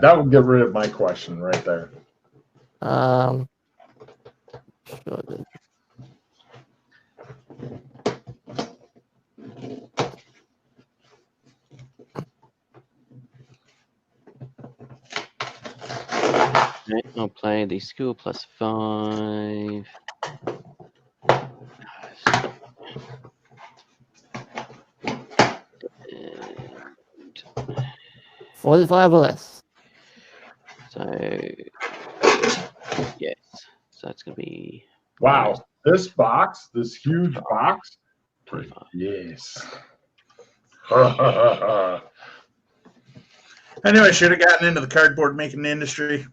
that would get rid of my question right there. Sure. I'll play the skill +5. 45 or less. So, yes. So it's going to be... Wow. This box, this huge box. 25. Yes. I knew I should have gotten into the cardboard making industry.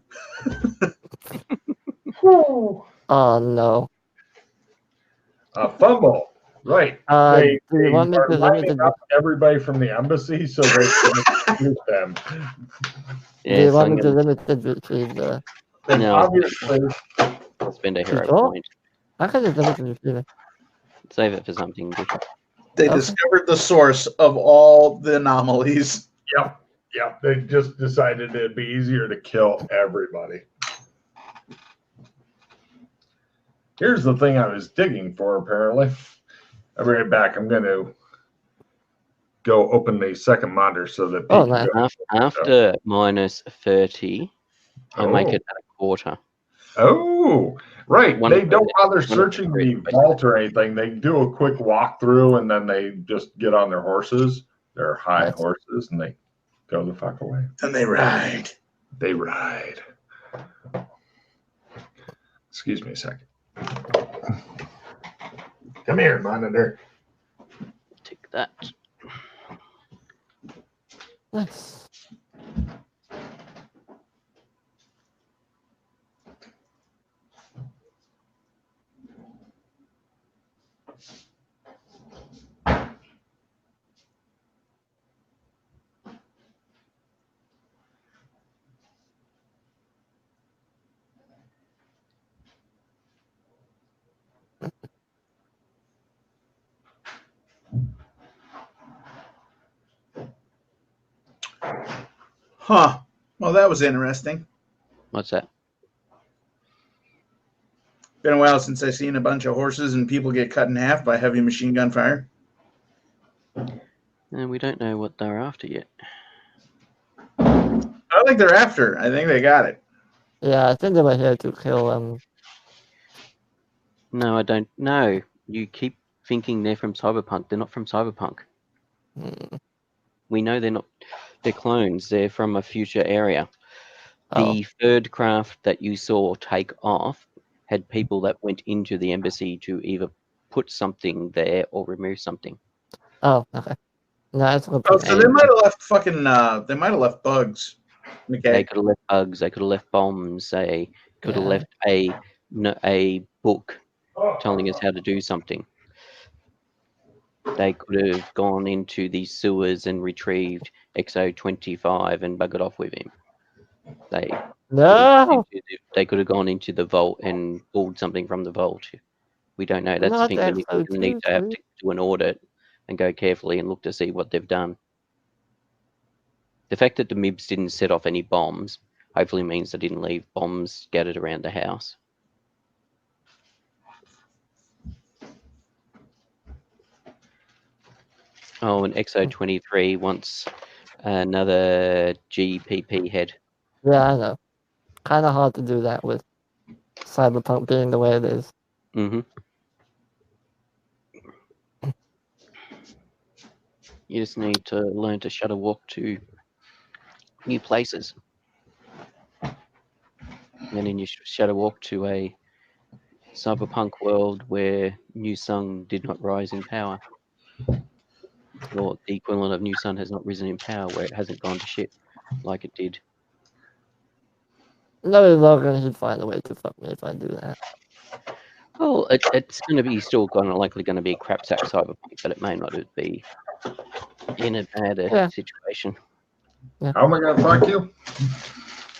Oh, no. A fumble. Right. Do They you want me are to limit lining the... up everybody from the embassy so they can excuse them. Do you want me to limit the retriever? And No, obviously, I'll spend a hero Sure. point. I could have limited the retriever. Save it for something different. They Okay. discovered the source of all the anomalies. yep. They just decided it'd be easier to kill everybody. Here's the thing I was digging for, apparently. I'll be right back. I'm going to go open the second monitor so that people nice. After -30, I make it at a quarter. Oh, right. One They of don't the- bother one of the searching the great vault or anything. They do a quick walkthrough and then they just get on their horses, their high Nice. horses, and they go the fuck away. And they ride. They ride. Excuse me a second. Come here, monitor. Take that. Nice. Huh. Well, that was interesting. What's that? Been a while since I've seen a bunch of horses and people get cut in half by heavy machine gun fire. And we don't know what they're after yet. I think they're after. I think they got it. Yeah, I think they were here to kill No, I don't know. You keep thinking they're from Cyberpunk. They're not from Cyberpunk. We know they're not. They're clones. They're from a future area. The third craft that you saw take off had people that went into the embassy to either put something there or remove something. Oh, okay. No, that's okay. Oh, so they might have left fucking. They might have left bugs. They Okay. could have left bugs. They could have left bombs. They could have Yeah. left a book telling us how to do something. They could have gone into the sewers and retrieved XO25 and buggered off with him. They could have gone into the vault and pulled something from the vault. We don't know. That's the Not thing. We need to have XO25. to do an audit and go carefully and look to see what they've done. The fact that the MIBs didn't set off any bombs hopefully means they didn't leave bombs scattered around the house. Oh, and XO23 wants another GPP head. Yeah, I know. Kind of hard to do that with Cyberpunk being the way it is. Mm-hmm. You just need to learn to shuttle walk to new places. And then you shuttle walk to a cyberpunk world where New Sun did not rise in power. Or the equivalent of New Sun has not risen in power, where it hasn't gone to shit like it did. No, Logan, he'd find a way to fuck me if I do that. Well, it's going to be still likely going to be a crapsack cyberpunk, but it may not be in a bad situation. Yeah. How am I going to fuck you?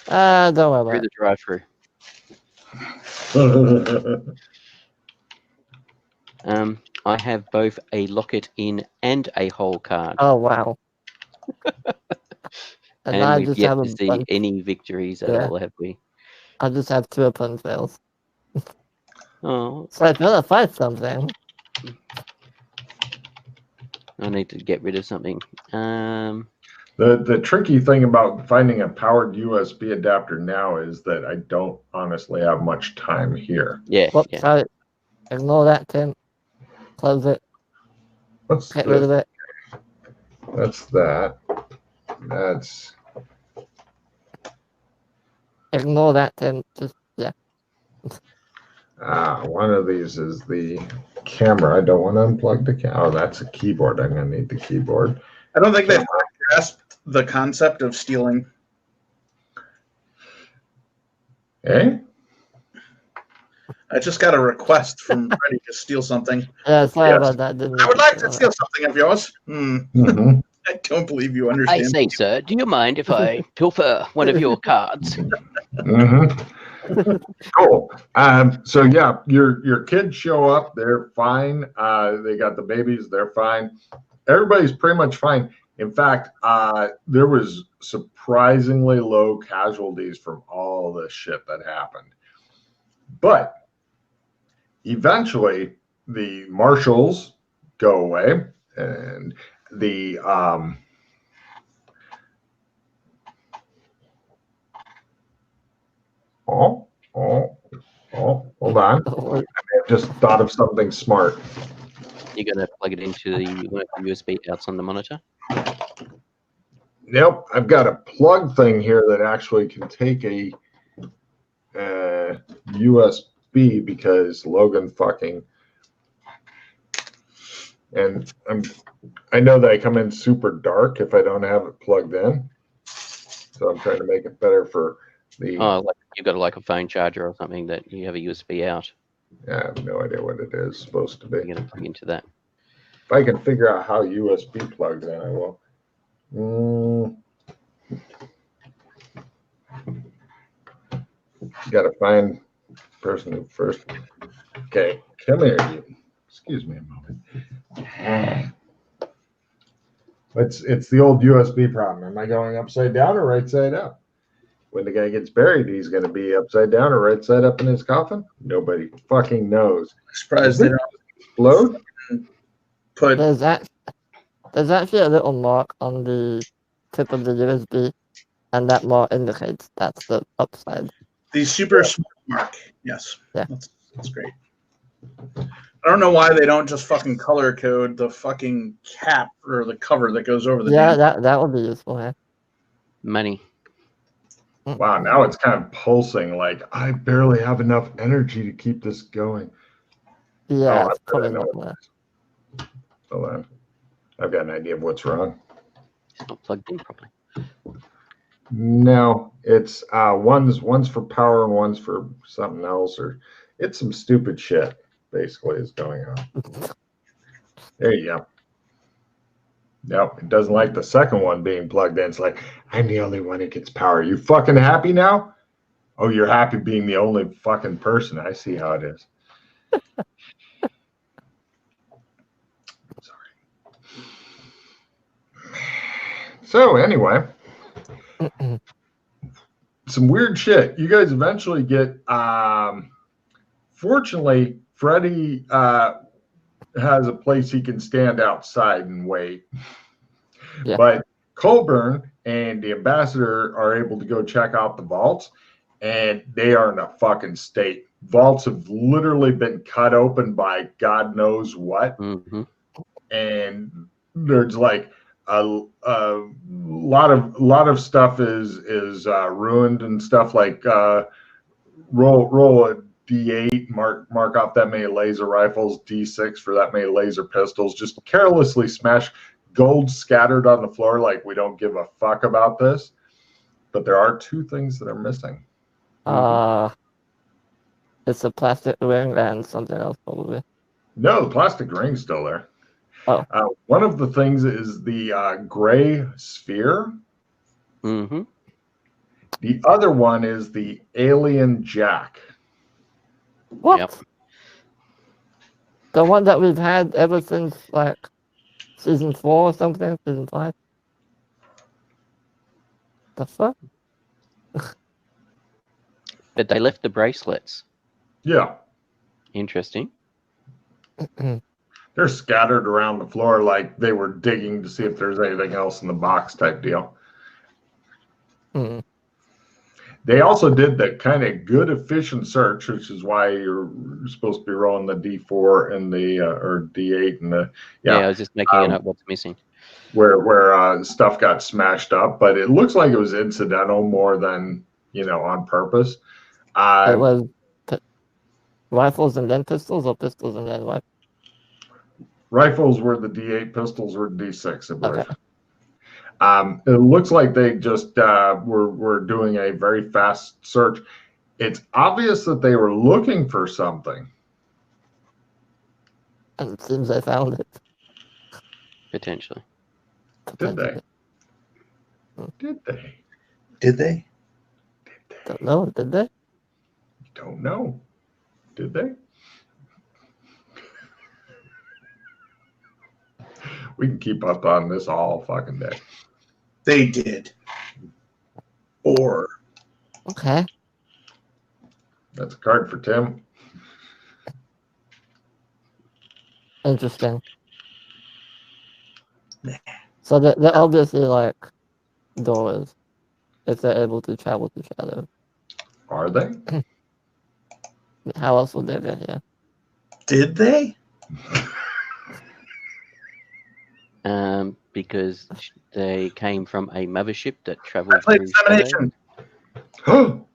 Don't worry Through about the drive-through. I have both a lock it in and a hole card. Oh, wow. And I And we've just yet have to a see bunch. any victories at Yeah. all, have we? I just have 2 opponent fails. Oh, So if you want to fight something, I need to get rid of something. The tricky thing about finding a powered USB adapter now is that I don't honestly have much time here. Yeah, whoops, yeah. sorry. Ignore that, Tim. Close it. What's Get rid of it. That's that. That's Ignore that, Tim. Just, yeah. one of these is the camera. I don't want to unplug the camera. Oh, that's a keyboard. I'm gonna need the keyboard. I don't think they've grasped the concept of stealing. Eh? I just got a request from Freddie to steal something. Yeah, sorry Yes. about that. Didn't I would mean like to to do steal something of yours. Mm-hmm. I don't believe you I understand. say, sir, do you mind if I pilfer one of your cards? Mm-hmm. Cool. So yeah, your kids show up. They're fine. They got the babies. They're fine. Everybody's pretty much fine. In fact, there was surprisingly low casualties from all the shit that happened. But eventually, the marshals go away, and the hold on. it. I just thought of something smart. You're going to plug it into one of the USB outs on the monitor? Nope, I've got a plug thing here that actually can take a USB because Logan fucking, and I know that I come in super dark if I don't have it plugged in, so I'm trying to make it better for the. Oh, like you've got like a phone charger or something that you have a USB out. I have no idea what it is supposed to be. You're going to plug into that. If I can figure out how USB plugs in, I will. Got to find person who first. Okay, come here. Excuse me a moment. It's the old USB problem. Am I going upside down or right side up? When the guy gets buried, he's going to be upside down or right side up in his coffin? Nobody fucking knows. I'm surprised they don't Explode? put There's actually a little mark on the tip of the USB, and that mark indicates that's the upside. the super smart mark. Yes. Yeah. That's great. I don't know why they don't just fucking color code the fucking cap or the cover that goes over the Yeah, damn. that would be useful. Yeah. Money. Wow, now it's kind of pulsing like I barely have enough energy to keep this going. Yeah, Oh, it's I probably know not what there. Hold on. I've got an idea of what's wrong. It's not plugged in properly. No, it's one's for power and one's for something else, or it's some stupid shit basically is going on. There you go. Nope, it doesn't like the second one being plugged in. It's like, I'm the only one that gets power. You fucking happy now? Oh, you're happy being the only fucking person. I see how it is. Sorry. So anyway, some weird shit. You guys eventually get fortunately, Freddie has a place he can stand outside and wait. Yeah. But Colburn and the ambassador are able to go check out the vaults, and they are in a fucking state. Vaults have literally been cut open by God knows what, and there's like a lot of stuff is ruined and stuff. Like roll a D8, mark off that many laser rifles, D6 for that many laser pistols. Just carelessly smash. Gold scattered on the floor like we don't give a fuck about this. But there are two things that are missing. It's a plastic ring and something else probably. No, the plastic ring's still there. Oh. One of the things is the gray sphere. Mm-hmm. The other one is the alien jack. What? Yep. The one that we've had ever since like season 4 or something, season 5. The fuck? But they left the bracelets. Yeah. Interesting. They're scattered around the floor like they were digging to see if there's anything else in the box type deal. Hmm. They also did that kind of good efficient search, which is why you're supposed to be rolling the D4 and the or D8 and the Yeah, I was just making it up what's missing. where stuff got smashed up, but it looks like it was incidental more than on purpose. It was rifles and then pistols, or pistols and then rifles? Rifles were the D8, pistols were D6, I believe. Okay. It looks like they just were doing a very fast search. It's obvious that they were looking for something. And it seems they found it. Potentially. Did they? Hmm. Did they? Did they? Don't know, did they? Don't know. Did they? We can keep up on this all fucking day. They did. Or Okay. That's a card for Tim. Interesting. Nah. So they're obviously like doors if they're able to travel to shadow. Are they? How else would they get here? did they? Because they came from a mothership that I traveled played through shadow. Examination.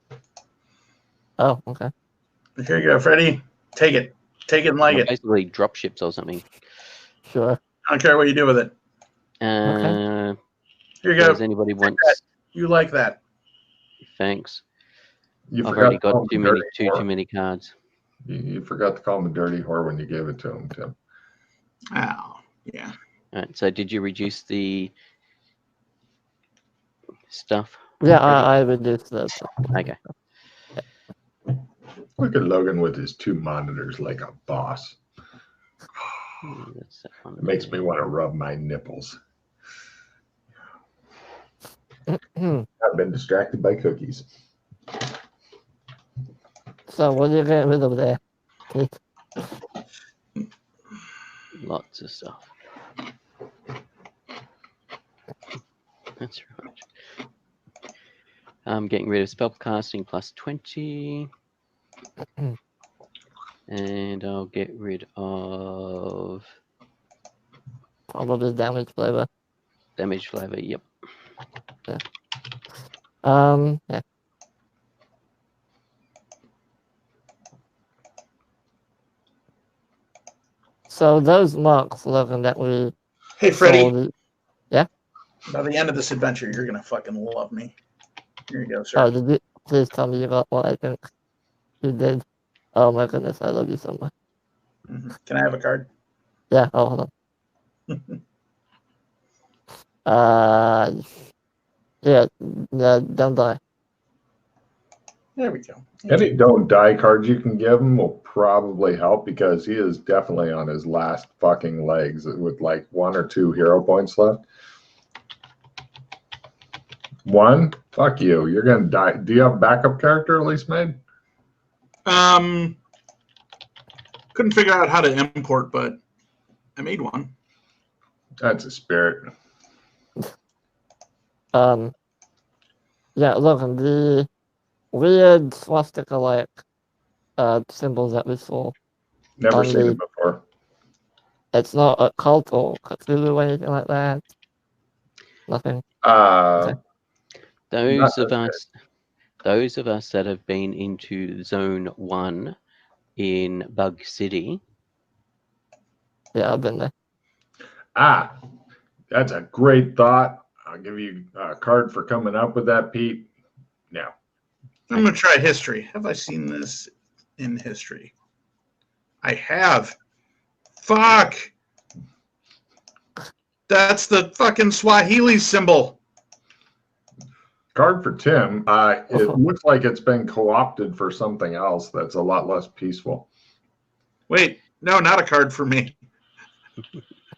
Oh, okay. Here you go, Freddie. Take it. Take it and like They're it. basically drop ships or something. Sure. I don't care what you do with it. Here Here you go. Does anybody want? You like that. Thanks. You I've forgot already to call got him too a many dirty whore. too many cards. You forgot to call him a dirty whore when you gave it to him, Tim. Oh, yeah. All right. So did you reduce the stuff? Yeah, Freddie? I reduced the. Okay. Look at Logan with his two monitors like a boss. That's that one It makes there. me want to rub my nipples. So I've been distracted by cookies. what do you get rid of there? Lots of stuff. That's right. I'm getting rid of spellcasting plus 20. And I'll get rid of Probably damage flavor. damage flavor. Yep. Yeah. So those marks, Logan, that we Hey, Freddie. sold. Yeah. By the end of this adventure, you're going to fucking love me. Here you go, sir. Oh, did you please tell me you got what I think you did? Oh my goodness, I love you so much. Can I have a card? Yeah. Oh, hold on. Yeah. Don't die. There we go. Any don't die cards you can give him will probably help because he is definitely on his last fucking legs with like 1 or 2 hero points left. 1? Fuck you. You're gonna die. Do you have a backup character at least made? Couldn't figure out how to import, but I made one. That's a spirit. Yeah, Logan, the weird swastika-like symbols that we saw. Never On seen the- it before. It's not a cult or Cthulhu or anything like that. Nothing. Okay. Those of us that have been into Zone 1 in Bug City. Yeah, I've been there. That's a great thought. I'll give you a card for coming up with that, Pete. No. I'm going to try history. Have I seen this in history? I have. Fuck. That's the fucking Swahili symbol. Card for Tim. It looks like it's been co-opted for something else that's a lot less peaceful. Wait, no, not a card for me.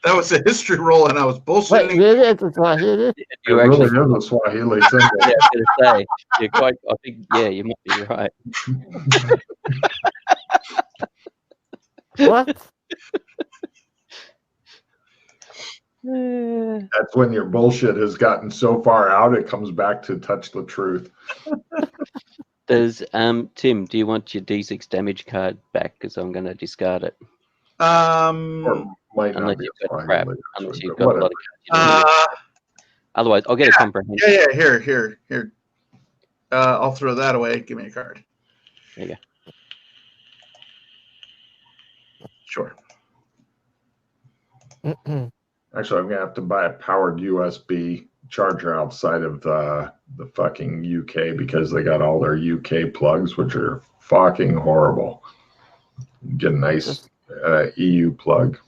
That was a history roll, and I was Wait, bullshitting. really? It's a Swahili? It You really actually, is a Swahili symbol. yeah, I was going to say, you're quite. I think, yeah, you might be right. What? That's when your bullshit has gotten so far out, it comes back to touch the truth. Does Tim? Do you want your D6 damage card back? Because I'm going to discard it. Or might not Unless be you've a got crap. Swahili, Unless actually, you've but got a lot whatever. of cards. Otherwise, I'll get a comprehension. Yeah. Here. I'll throw that away. Give me a card. There you Sure. Actually, I'm gonna have to buy a powered USB charger outside of the fucking UK because they got all their UK plugs, which are fucking horrible. Get a nice EU plug.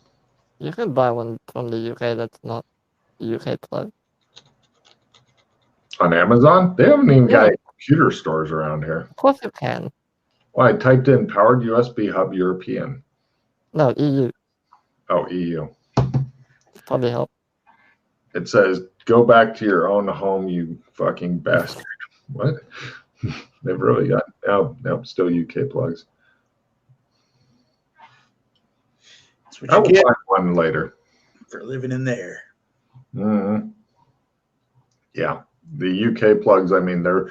You can buy one from the UK that's not UK plug. On Amazon? They haven't even got Yeah. any computer stores around here. Of course you can. Well, I typed in powered USB hub European. No, EU. Oh, EU. Probably help. It says, go back to your own home, you fucking bastard. What? They've really got, nope, still UK plugs. That's what I you will get find one later. for living in there. Mm-hmm. Yeah, the UK plugs, I mean, they're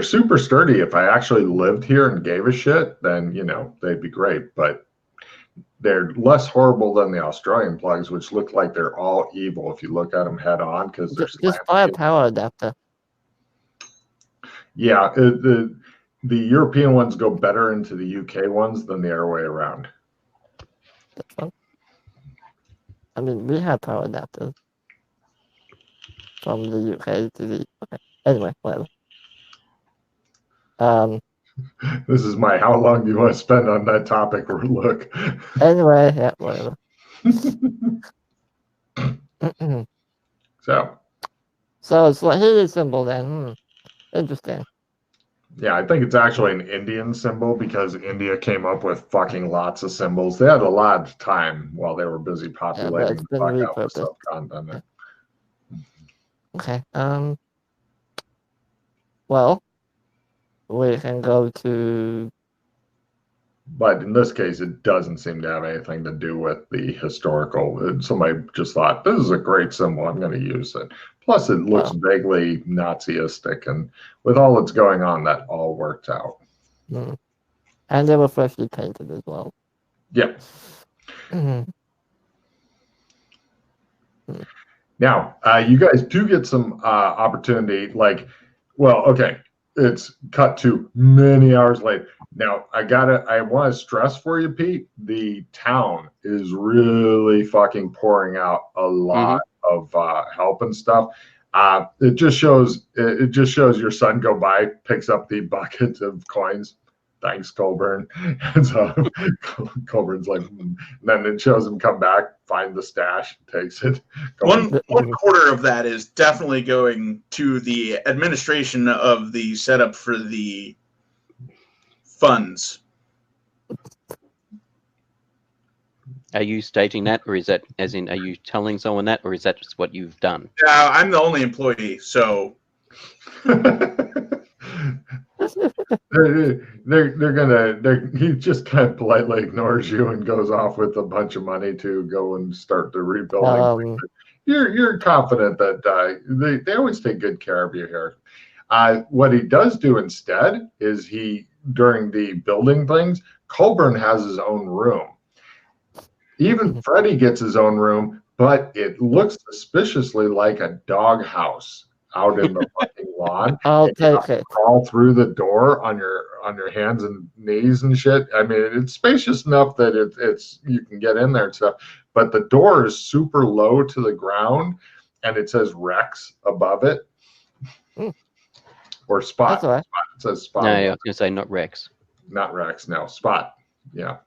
super sturdy. If I actually lived here and gave a shit, then, they'd be great. But they're less horrible than the Australian plugs, which look like they're all evil if you look at them head on because they're Just buy a power adapter. Yeah, the European ones go better into the UK ones than the other way around. That's fun. I mean, we have power adapters from the UK to the. Okay. Anyway, whatever. This is my how long do you want to spend on that topic look. Anyway, yeah, whatever. So Swahili symbol then. Interesting. Yeah, I think it's actually an Indian symbol because India came up with fucking lots of symbols. They had a lot of time while they were busy populating the fuck out the subcontinent. Okay. Well, we can go to. But in this case, it doesn't seem to have anything to do with the historical. Somebody just thought, this is a great symbol. I'm going to use it. Plus, it looks vaguely Naziistic. And with all that's going on, that all worked out. And they were freshly painted as well. Yeah. Now, you guys do get some opportunity. Okay, it's cut to many hours later. Now, I want to stress for you, Pete, the town is really fucking pouring out a lot of help and stuff. It just shows your son go by, picks up the bucket of coins. Thanks, Colburn. And so Colburn's like, and then it shows him come back, find the stash, takes it. One quarter of that is definitely going to the administration of the setup for the funds. Are you stating that, or is that as in, are you telling someone that, or is that just what you've done? I'm the only employee, so he just kind of politely ignores you and goes off with a bunch of money to go and start the rebuilding. You're confident that they always take good care of you here. What he does do instead is during the building things, Colburn has his own room. Even Freddie gets his own room, but it looks suspiciously like a dog house out in the fucking lawn. I'll take it. Crawl through the door on your hands and knees and shit. I mean, it's spacious enough that it's you can get in there and stuff, but the door is super low to the ground, and it says Rex above it. Or Spot. That's all right. It says Spot. No, I was going to say not Rex. Not Rex. No, Spot. Yeah.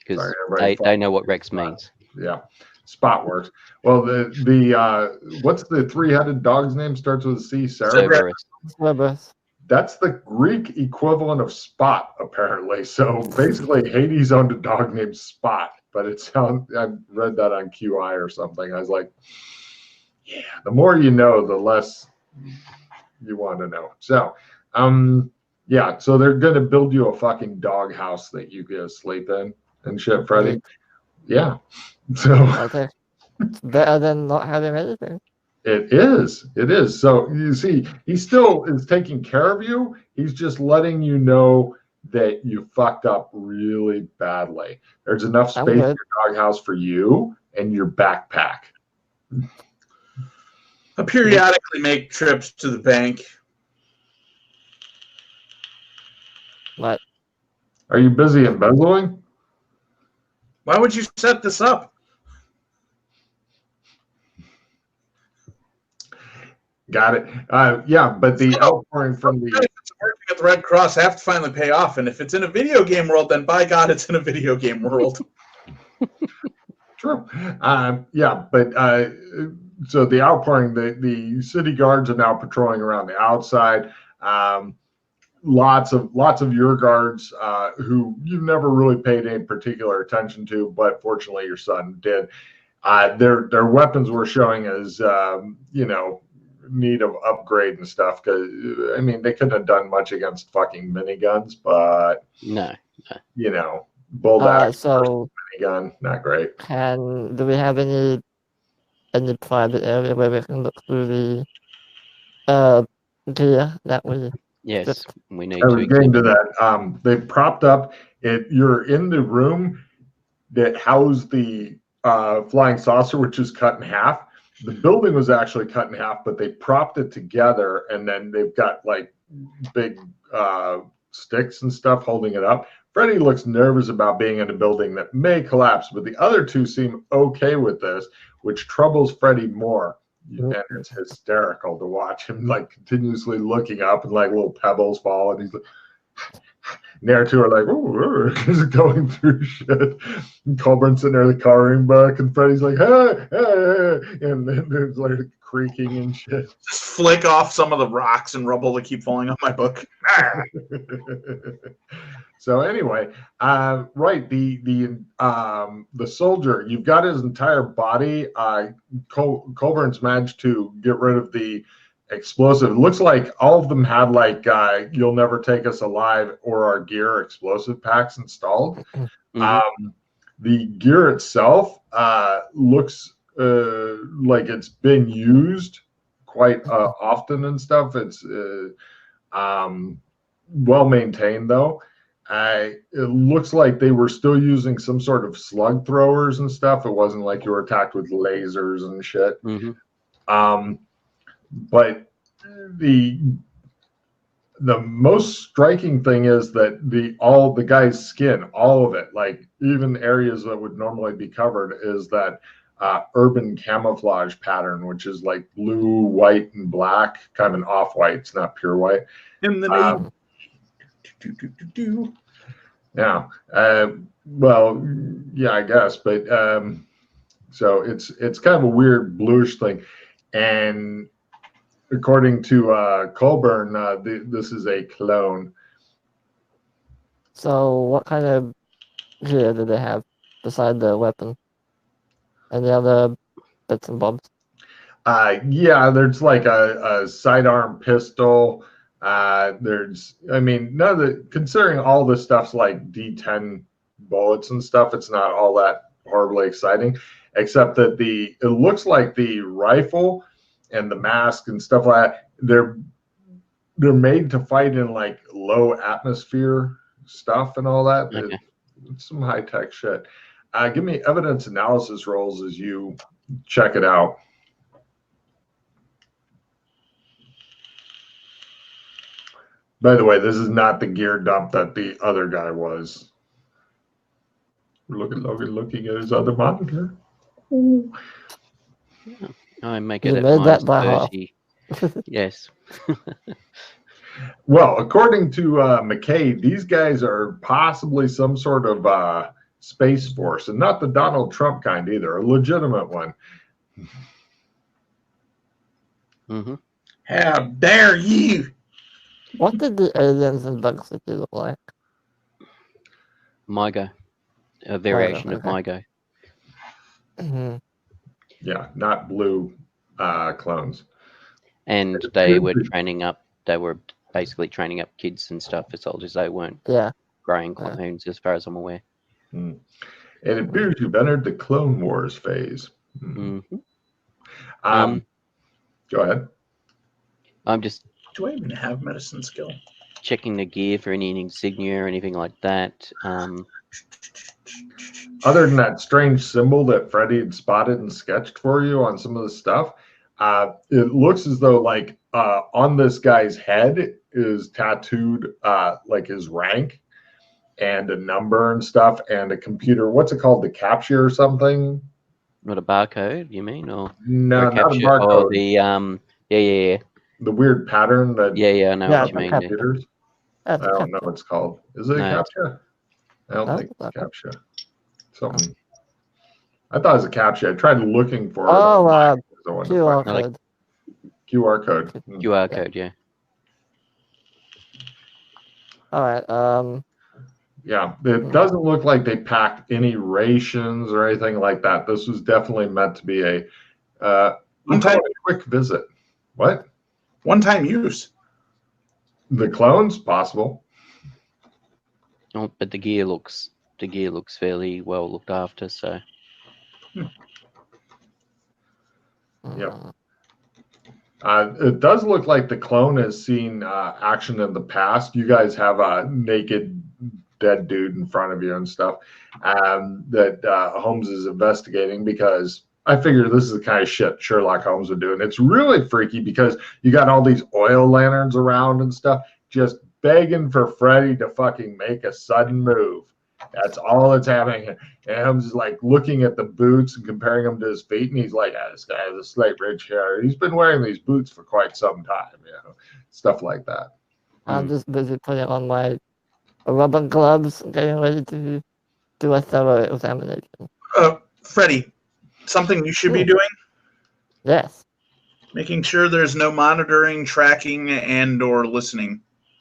Because they know what Rex means. Yeah. Spot works. Well, what's the three-headed dog's name? Starts with a C. Cerberus. That's the Greek equivalent of Spot, apparently. So basically, Hades owned a dog named Spot, but I read that on QI or something. I was like, yeah, the more you know, the less you want to know. So, yeah, so they're gonna build you a fucking doghouse that you can sleep in and shit, Freddie. Yeah. So it's better than not having anything. It is. It is. So you see, he still is taking care of you. He's just letting you know that you fucked up really badly. There's enough space in your doghouse for you and your backpack. I periodically make trips to the bank. What? Are you busy embezzling? Why would you set this up? Got it. Yeah, but the outpouring from the working at the Red Cross, I have to finally pay off. And if it's in a video game world, then by God, it's in a video game world. True. Yeah, but so the outpouring, the city guards are now patrolling around the outside. Lots of your guards who you've never really paid any particular attention to, but fortunately your son did. Their weapons were showing as need of upgrade and stuff, because I mean they couldn't have done much against fucking miniguns, but no. bolt action So minigun, not great. do we have any private area where we can look through the gear that we? Yes, we need I to was getting to that. They propped up it. You're in the room that housed the flying saucer, which is cut in half. The building was actually cut in half, but they propped it together, and then they've got like big sticks and stuff holding it up. Freddie looks nervous about being in a building that may collapse, but the other two seem okay with this, which troubles Freddie more. And it's hysterical to watch him like continuously looking up and like little pebbles fall, and he's like, and the other two are like, "Ooh," he's going through shit. And Colburn's sitting there in the coloring book, and Freddie's like, "Hey, hey," and then there's like creaking and shit. Just flick off some of the rocks and rubble that keep falling off my book. So anyway, right, the soldier, you've got his entire body. Colburn's managed to get rid of the explosive. It looks like all of them had like "You'll never take us alive" or our gear explosive packs installed. Mm-hmm. The gear itself looks like it's been used quite often and stuff. It's well maintained though. It looks like they were still using some sort of slug throwers and stuff. It wasn't like you were attacked with lasers and shit. Mm-hmm. But the most striking thing is that the guy's skin, all of it, like even areas that would normally be covered, is that urban camouflage pattern, which is like blue, white, and black, kind of an off-white. It's not pure white. In the name. Yeah. Well, yeah, I guess, but so it's kind of a weird bluish thing, and according to Colburn, this is a clone. So what kind of gear do they have beside the weapon? Any other bits and bobs? Yeah, there's like a sidearm pistol. There's, I mean, none of the, considering all this stuff's like D10 bullets and stuff, it's not all that horribly exciting, except that it looks like the rifle and the mask and stuff like that, they're made to fight in like low atmosphere stuff and all that. Okay. It's some high tech shit. Give me evidence analysis rolls as you check it out. By the way, this is not the gear dump that the other guy was. Look at Logan looking at his other monitor. Ooh. Yeah. I make it You at made that -30. by Yes. Well, according to McKay, these guys are possibly some sort of space force, and not the Donald Trump kind either, a legitimate one. Mm-hmm. How dare you! What did the aliens in Bug City look like? My go. a variation of okay. MyGo. Mhm. Yeah, not blue clones. And they were training up. They were basically training up kids and stuff for soldiers. They weren't Yeah. growing clones, as far as I'm aware. It appears you've entered the Clone Wars phase. Mm-hmm. Go ahead. I'm just Do I even have medicine skill? checking the gear for any insignia or anything like that. Other than that strange symbol that Freddie had spotted and sketched for you on some of the stuff, it looks as though like on this guy's head is tattooed like his rank and a number and stuff and a computer. What's it called? The capture or something? Not a barcode, you mean, or No, or not a capture? barcode. Oh, the yeah. The weird pattern that Yeah, I know what you the mean. computers. That's I don't know what it's called. Is it a No. captcha? I don't No, think it's okay. captcha. Something. I thought it was a captcha. I tried looking for it. Oh, online because I wanted to QR find code. QR code. QR code, yeah. All right. Yeah, it doesn't look like they packed any rations or anything like that. This was definitely meant to be a One-time quick visit. What? One-time use. The clones? Possible. Oh, but the gear looks fairly well looked after. So Yep. It does look like the clone has seen action in the past. You guys have a naked dead dude in front of you and stuff that Holmes is investigating because I figure this is the kind of shit Sherlock Holmes would do. And it's really freaky because you got all these oil lanterns around and stuff just begging for Freddy to fucking make a sudden move. That's all that's happening. And Holmes is like looking at the boots and comparing them to his feet. And he's like, this guy has a slate ridge hair. He's been wearing these boots for quite some time, stuff like that. I'm just busy putting on my rubber gloves, getting ready to do a thorough examination. Freddie, something you should be doing? Yes. Making sure there's no monitoring, tracking, and or listening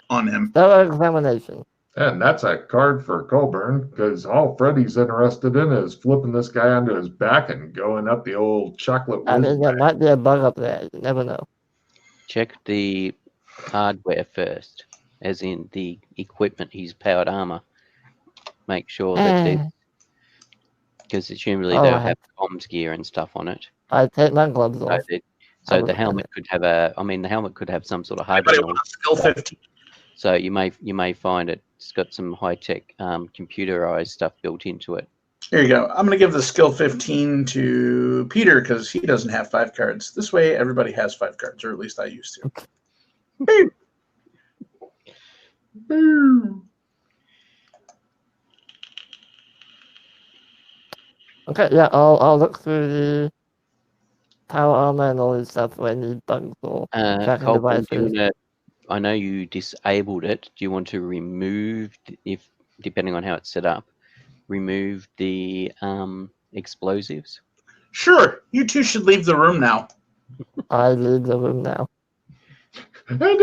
on him. Thorough examination. And that's a card for Colburn because all Freddy's interested in is flipping this guy onto his back and going up the old chocolate I mean, there whiz. might be a bug up there. You never know. check the hardware first, as in the equipment, his powered armor. Make sure that because presumably they'll have comms gear and stuff on it. I take my gloves off. So the helmet could have the helmet could have some sort of hardware. Skill 15. So you may find it's got some high tech computerized stuff built into it. Here you go. I'm going to give the skill 15 to Peter because he doesn't have 5 cards. This way, everybody has 5 cards, or at least I used to. Boom. Boom. Okay, yeah, I'll look through the power armor and all this stuff when the bugs or tracking Colton, devices. I know you disabled it. Do you want to remove, if depending on how it's set up, remove the explosives? Sure. You two should leave the room now. I leave the room now. Are you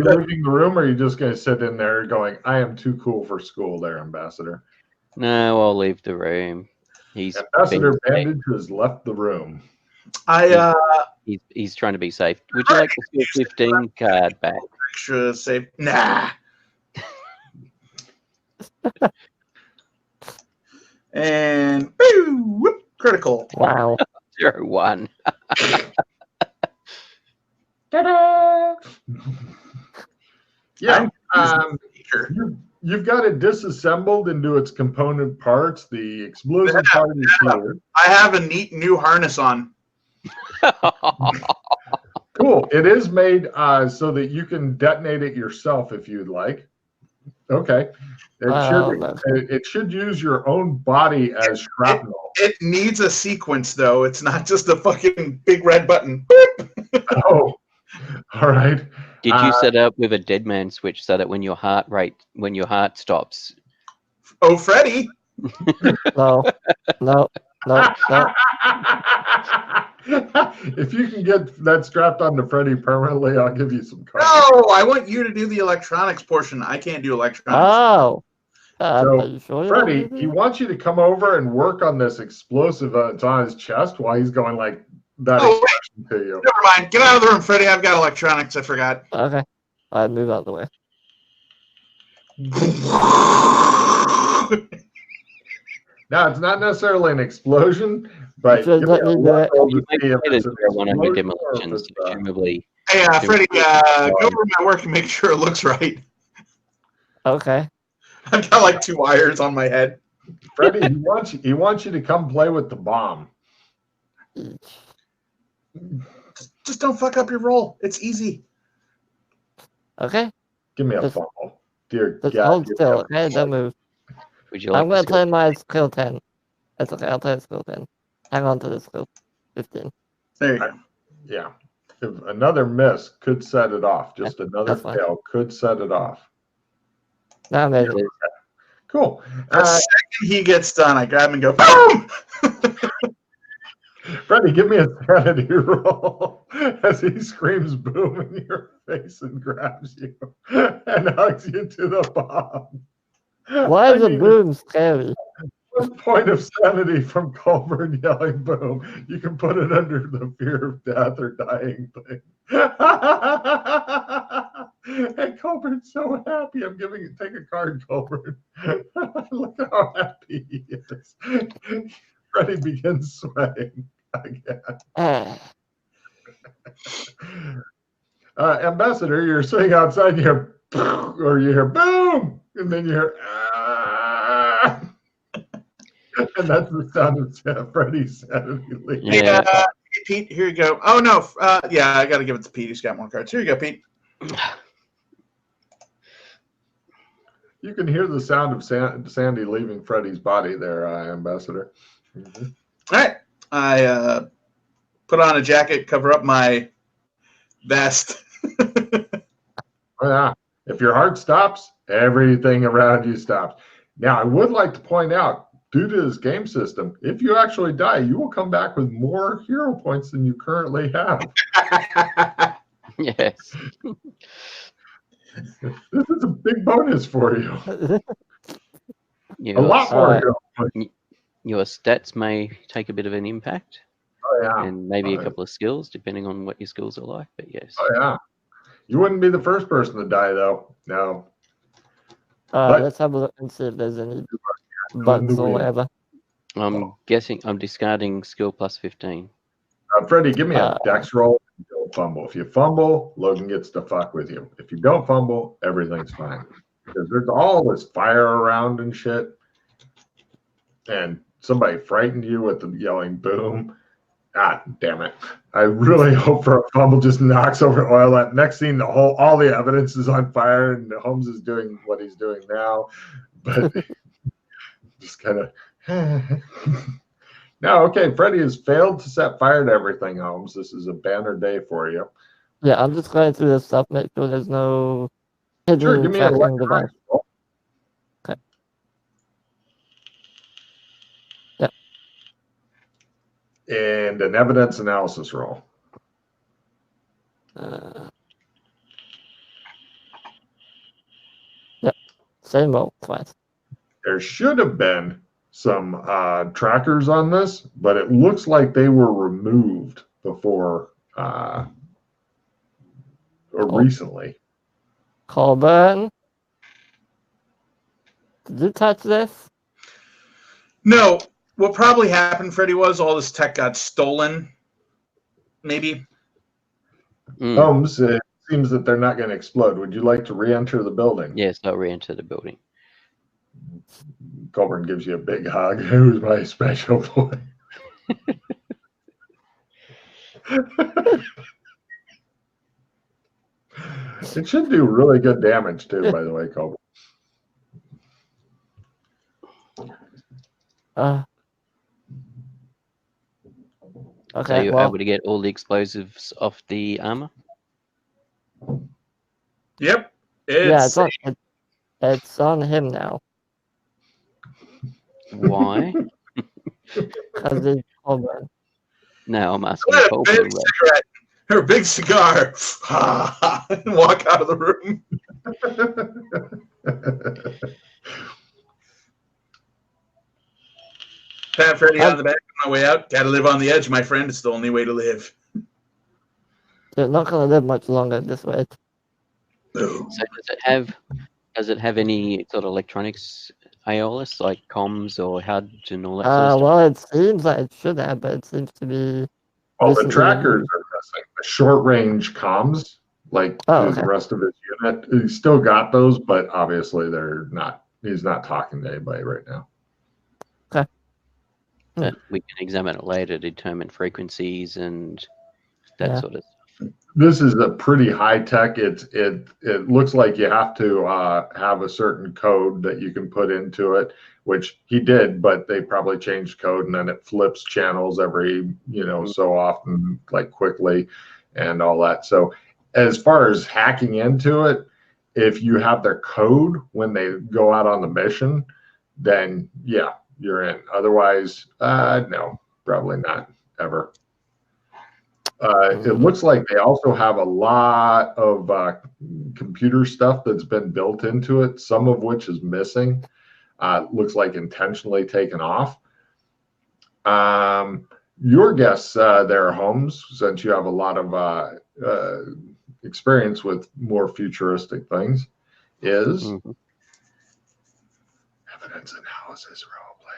leaving the room, or are you just going to sit in there going, I am too cool for school there, Ambassador? No, I'll leave the room. Ambassador Bandage has left the room. He's trying to be safe. Would you like the skill 15 card back? Extra safe. Nah. And boo, whoop, critical. Wow. 0-1. Ta-da! Yeah. You've got it disassembled into its component parts. The explosive part is here. I have a neat new harness on. Cool. It is made so that you can detonate it yourself if you'd like. Okay. It should use your own body as shrapnel. It needs a sequence, though. It's not just a fucking big red button. Oh, all right. Did you set up with a dead man switch so that when your heart stops? Oh, Freddy. No. If you can get that strapped onto Freddy permanently, I'll give you some cards. No, I want you to do the electronics portion. I can't do electronics. Oh. So, are you sure Freddy, he wants you to come over and work on this explosive that's on his chest while he's going like that expression to you. Never mind. Get out of the room, Freddy. I've got electronics. I forgot. Okay. Alright, move out of the way. Now, it's not necessarily an explosion, but Just let me do it. You might say there's one on your demolitions, presumably. Hey, Freddy, go over my work and make sure it looks right. Okay. I've got like 2 wires on my head. Freddy, he wants you to come play with the bomb. Just don't fuck up your roll. It's easy. Okay. Give me a Just- fumble. Dear Just God. hold give me still, a okay? Don't move. Would you like I'm gonna to play my skill 10. It's okay, I'll play skill 10. Hang on to the skill 15. There you go. Yeah. If another miss could set it off. Just another that's fine. fail could set it off. Now maybe. Cool. The second he gets done, I grab him and go, boom! Freddie, give me a sanity roll as he screams boom in your face and grabs you and hugs you to the bomb. Why is the boom scary? 1 point of sanity from Colburn yelling boom. You can put it under the fear of death or dying thing. And Colburn's so happy. I'm giving it. Take a card, Colburn. Look how happy he is. Freddie begins sweating again. Ambassador, you're sitting outside and you hear, or you hear boom, and then you hear, ah. And that's the sound of Freddie's sanity leaving. Yeah. Hey, Pete, here you go. Oh, no. Yeah, I got to give it to Pete. He's got more cards. Here you go, Pete. You can hear the sound of Sandy leaving Freddie's body there, Ambassador. Mm-hmm. All right. I put on a jacket, cover up my vest. Oh, yeah. If your heart stops, everything around you stops. Now, I would like to point out, due to this game system, if you actually die, you will come back with more hero points than you currently have. Yes. This is a big bonus for you. A Your, lot more hero points. your stats may take a bit of an impact, Oh, yeah. and maybe a couple of skills, depending on what your skills are like. But yes. Oh, yeah. You wouldn't be the first person to die, though. No. But- Let's have a look and see if there's any bugs or whatever. I'm guessing I'm discarding skill plus 15. Freddie, give me a dex roll. Don't fumble. If you fumble, Logan gets to fuck with you. If you don't fumble, everything's fine. Because there's all this fire around and shit. And somebody frightened you with the yelling boom. Ah, damn it. I really hope for a fumble just knocks over oil. That next scene, all the evidence is on fire, and Holmes is doing what he's doing now. But just kind of. No, okay. Freddie has failed to set fire to everything, Holmes. This is a banner day for you. Yeah, I'm just going through this stuff, make sure there's no hidden Sure, give me an tracking device. electronic roll. Okay. Yep. And an evidence analysis roll. Yep. Same roll twice. There should have been some trackers on this, but it looks like they were removed before or recently. Colburn, did you touch this? No. What probably happened, Freddie, was all this tech got stolen. Maybe. Holmes, it seems that they're not going to explode. Would you like to re-enter the building? Yes, I'll re-enter the building. Colburn gives you a big hug. Who's my special boy? It should do really good damage too, by the way, Colburn. So Okay, you're well, able to get all the explosives off the armor? Yep. yeah, it's on him now. Why? Because he's Colburn. No, I'm asking Let a Colburn. big cigarette or a big cigar and walk out of the room. Pat Freddy on the back on my way out. Gotta live on the edge, my friend. It's the only way to live. You're not going to live much longer this way. Boom. So does it have any sort of electronics, Aeolus, like comms or HUD and all that sort of stuff? Well, it seems like it should have, but it seems to be. Well, the trackers are missing. The short-range comms, like the rest of his unit, he's still got those, but obviously they're not. He's not talking to anybody right now. Okay. But we can examine it later to determine frequencies and that sort of stuff. This is a pretty high tech. It looks like you have to have a certain code that you can put into it, which he did, but they probably changed code and then it flips channels every so often, like quickly, and all that. So as far as hacking into it, if you have their code when they go out on the mission, then yeah, you're in. Otherwise, no, probably not ever. It looks like they also have a lot of computer stuff that's been built into it, some of which is missing. Looks like intentionally taken off. Your guess there, Holmes, since you have a lot of experience with more futuristic things, is evidence analysis role plays.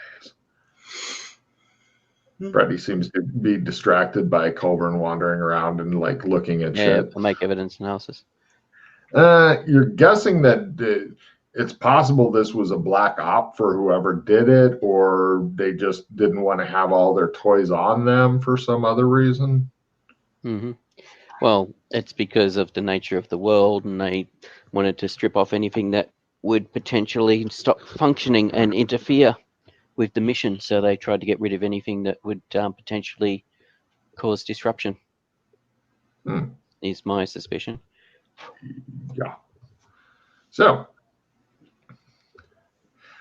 Freddy seems to be distracted by Colburn wandering around and like looking at shit. I'll make evidence analysis. You're guessing that it's possible this was a black op for whoever did it, or they just didn't want to have all their toys on them for some other reason. Well, it's because of the nature of the world, and they wanted to strip off anything that would potentially stop functioning and interfere with the mission. So they tried to get rid of anything that would potentially cause disruption. Is my suspicion. Yeah. So,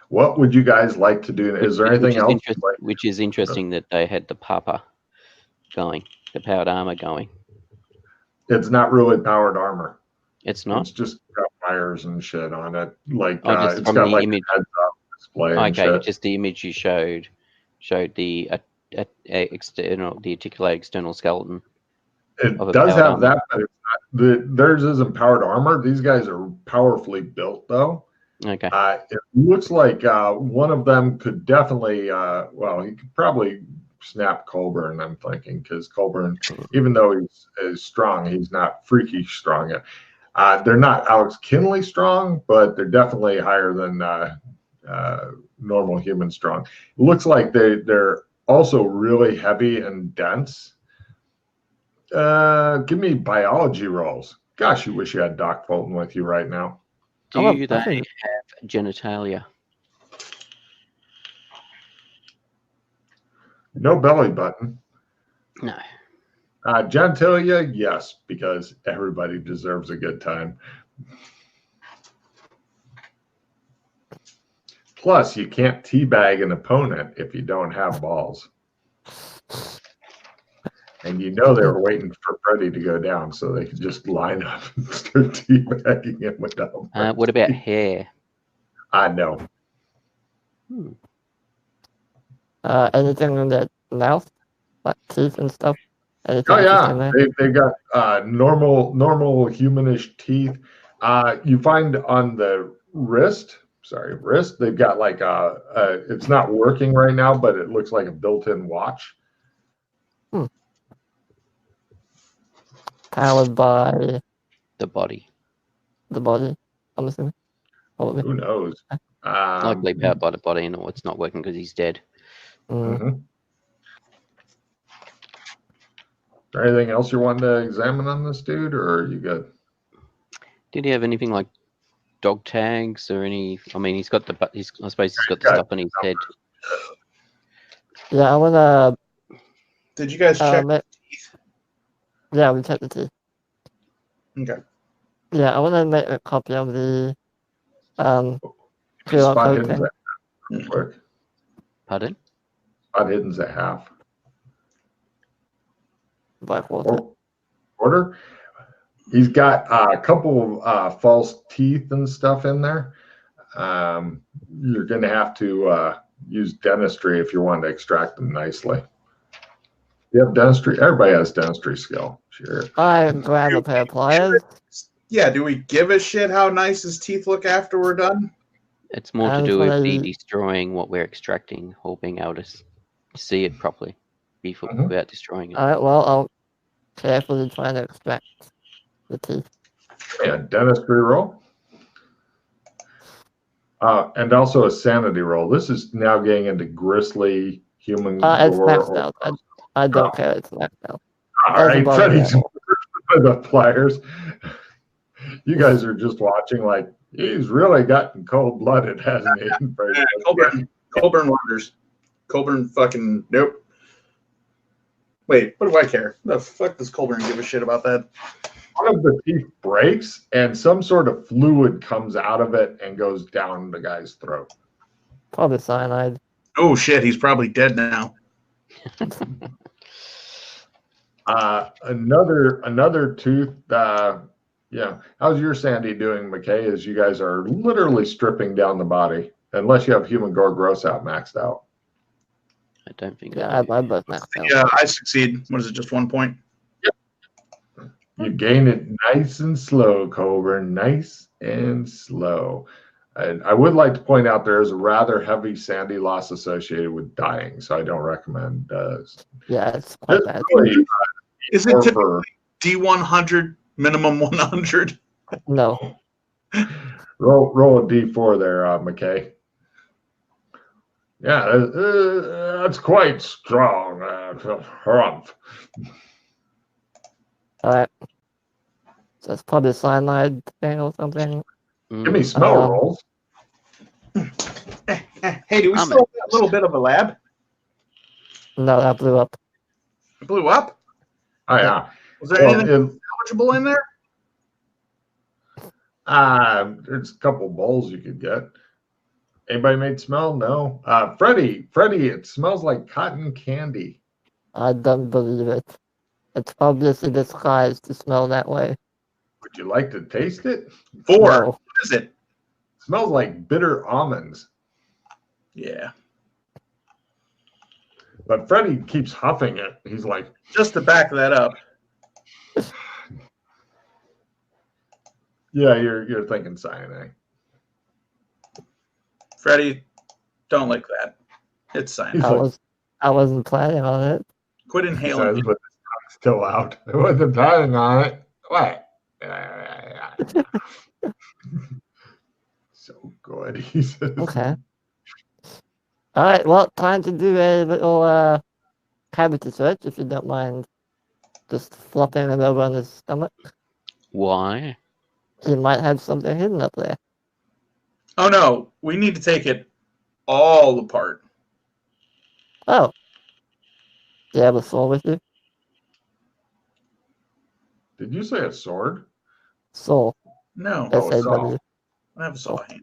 what would you guys like to do? Is there anything else? Which is interesting that they had the Papa going, the powered armor going. It's not really powered armor. It's not. It's just got wires and shit on it. Like just it's from got the like image. a heads-up display. And Okay, shit. just the image you showed the external, the articulated external skeleton. It does have that, but it's not, theirs isn't powered armor. These guys are powerfully built, though. Okay. It looks like one of them could definitely, he could probably snap Colburn, I'm thinking, because Colburn, even though he's strong, he's not freaky strong yet. They're not Alex Kinley strong, but they're definitely higher than normal human strong. It looks like they're also really heavy and dense. Give me biology rolls. Gosh, you wish you had Doc Fulton with you right now. Do they have genitalia? No belly button. No. Genitalia, yes, because everybody deserves a good time. Plus, you can't teabag an opponent if you don't have balls. And you know they were waiting for Freddy to go down so they could just line up and start teabagging him without. What about hair? No. Anything in that mouth, like teeth and stuff? Anything they got normal humanish teeth. You find on the wrist, they've got like it's not working right now, but it looks like a built-in watch. Powered by the body. The body, I'm assuming. Who knows? Likely powered by the body, and it's not working because he's dead. Anything else you want to examine on this dude, or are you good? Did he have anything like dog tags or any? I mean, he's got I suppose he's got the stuff on his head. Yeah, I wanna. Did you guys check the teeth? Yeah, we checked the teeth. Okay. Yeah, I wanna make a copy of the QR Spot code thing. Real quick. Pardon? Spot hidden's at half. By quarter. He's got a couple of false teeth and stuff in there. You're going to have to use dentistry if you want to extract them nicely. You have dentistry? Everybody has dentistry skill. Sure. I grab a pair of pliers. Yeah, do we give a shit how nice his teeth look after we're done? It's more to And do with when the I- destroying what we're extracting or being able to see it properly before Mhm. without destroying it. Alright, well, I'll carefully try to extract the teeth. Yeah, dentistry roll. And also a sanity roll. This is now getting into grisly human It's gore. maxed out. I don't care, it's maxed out. All That's right, above Freddy's level. the pliers. You guys are just watching like he's really gotten cold-blooded, hasn't he? Colburn wonders. Colburn fucking nope. Wait, what do I care? The fuck does Colburn give a shit about that? One of the teeth breaks and some sort of fluid comes out of it and goes down the guy's throat. Probably cyanide. Oh shit, he's probably dead now. Another tooth. Yeah. How's your Sandy doing, McKay? As you guys are literally stripping down the body, unless you have human gore gross out maxed out. I don't think. Yeah, I both maxed out. Yeah, I succeed. What is it? Just 1 point? You gain it nice and slow, Colburn. Nice and slow. And I would like to point out there is a rather heavy sandy loss associated with dying, so I don't recommend. Yeah, it's quite bad. Really, Is it for D100 minimum 100? No. roll a D4 there, McKay. Yeah, that's quite strong. Humph. Alright. So it's probably a cyanide thing or something. Give me smell rolls. Hey, do we still have that little bit of a lab? No, that blew up. It blew up? Oh, yeah. Was there anything salvageable in there? There's a couple bowls you could get. Anybody made smell? No. Freddie, it smells like cotton candy. I don't believe it. It's obviously disguised to smell that way. Would you like to taste it? 4. No. What is it? Smells like bitter almonds. Yeah. But Freddie keeps huffing it. He's like, Just to back that up. yeah, you're thinking cyanide. Freddie, don't like that. It's cyanide. I wasn't planning on it. Quit He inhaling. says, but his tongue's still out. I wasn't planning on it. What? So good, he says. Okay. Alright, well, time to do a little cavity search, if you don't mind just flopping it over on his stomach. Why? He might have something hidden up there. Oh no, we need to take it all apart. Oh. Do you have a sword with you? Did you say a sword? Soul. No, Oh, a S-A-W. saw. I have a saw hand.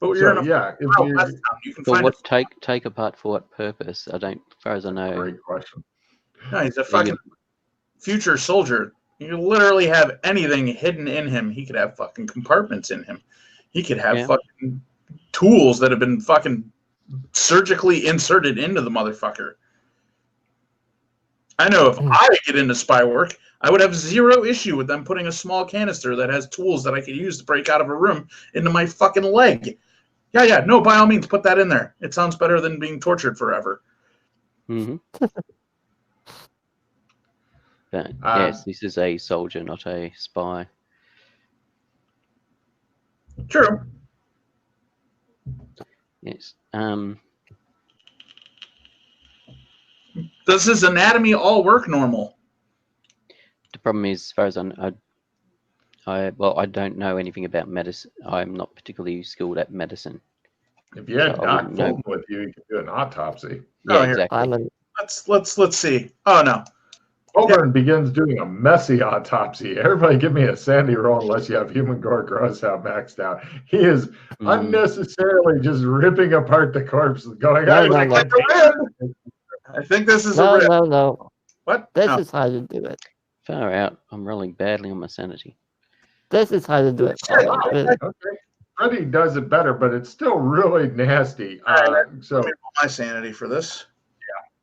But So, you're in a yeah, if Wild you, West town. You can For find what it. take apart for what purpose? I don't, as far as I know. great question. No, he's a fucking future soldier. You literally have anything hidden in him. He could have fucking compartments in him. He could have fucking tools that have been fucking surgically inserted into the motherfucker. I know if I get into spy work, I would have zero issue with them putting a small canister that has tools that I could use to break out of a room into my fucking leg. Yeah, no, by all means, put that in there. It sounds better than being tortured forever. Mm-hmm. But yes, this is a soldier, not a spy. True. Yes. Does his anatomy all work normal? The problem is, as far as I don't know anything about medicine. I'm not particularly skilled at medicine. If you had So I Doc wouldn't know. Fulton with you, you could do an autopsy. Yeah, here. exactly. Let's see. Oh no. Colburn begins doing a messy autopsy. Everybody give me a sandy roll unless you have human gore gross out maxed out. He is unnecessarily just ripping apart the corpse and going, No, "Hey, no, like no. a rib." I think this is a rip. No. What? This No. is how you do it. Far out. I'm rolling badly on my sanity. This is how you do it, Oh, Colin. okay. Really. Okay. Freddy does it better, but it's still really nasty. So let me roll my sanity for this.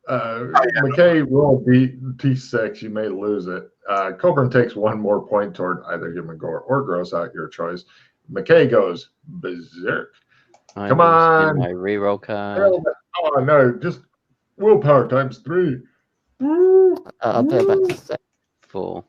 McKay roll T6. You may lose it. Coburn takes one more point toward either human gore or gross out, your choice. McKay goes berserk. Come on. My reroll card. Oh, no. Just willpower times 3. I'll pay back to 6. 4.